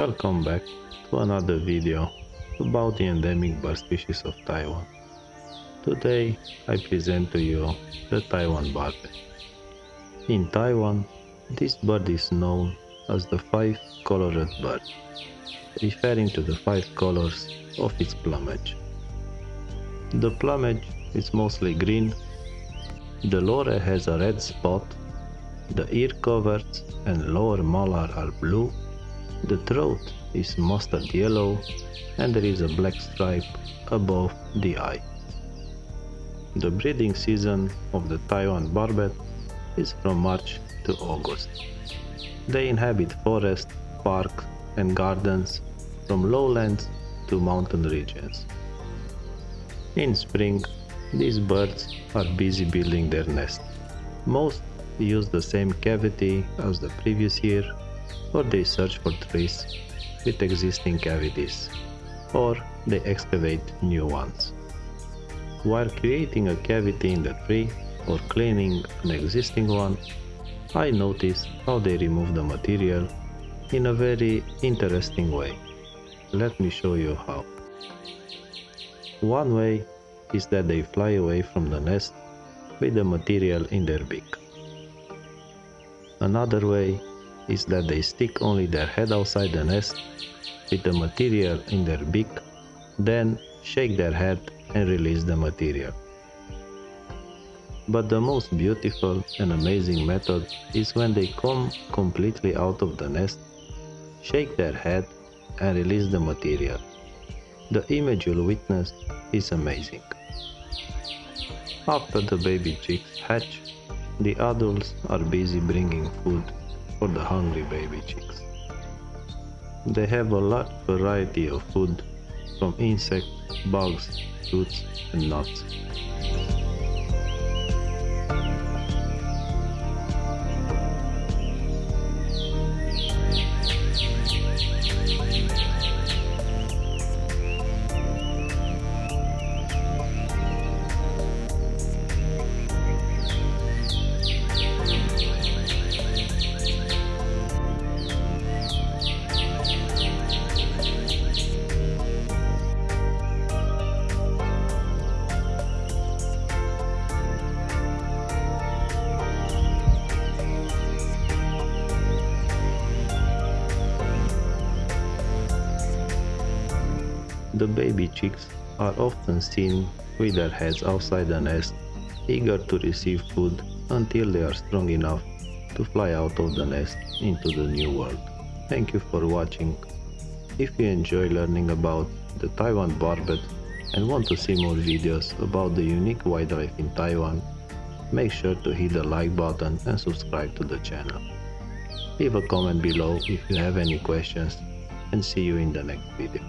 Welcome back to another video about the endemic bird species of Taiwan. Today I present to you the Taiwan barbet. In Taiwan, this bird is known as the five-colored bird, referring to the five colors of its plumage. The plumage is mostly green, the lorer has a red spot, the ear coverts and lower malar are blue, the throat is mustard yellow and there is a black stripe above the eye. The breeding season of the Taiwan barbet is from March to August. They inhabit forests, parks and gardens from lowlands to mountain regions. In spring, these birds are busy building their nest. Most use the same cavity as the previous year, or they search for trees with existing cavities, or they excavate new ones. While creating a cavity in the tree or cleaning an existing one, I noticed how they remove the material in a very interesting way. Let me show you how. One way is that they fly away from the nest with the material in their beak. Another way is that they stick only their head outside the nest with the material in their beak, then shake their head and release the material. But the most beautiful and amazing method is when they come completely out of the nest, shake their head and release the material. The image you'll witness is amazing. After the baby chicks hatch, the adults are busy bringing food for the hungry baby chicks. They have a large variety of food from insects, bugs, fruits and nuts. The baby chicks are often seen with their heads outside the nest, eager to receive food until they are strong enough to fly out of the nest into the new world. Thank you for watching. If you enjoy learning about the Taiwan barbet and want to see more videos about the unique wildlife in Taiwan, make sure to hit the like button and subscribe to the channel. Leave a comment below if you have any questions and see you in the next video.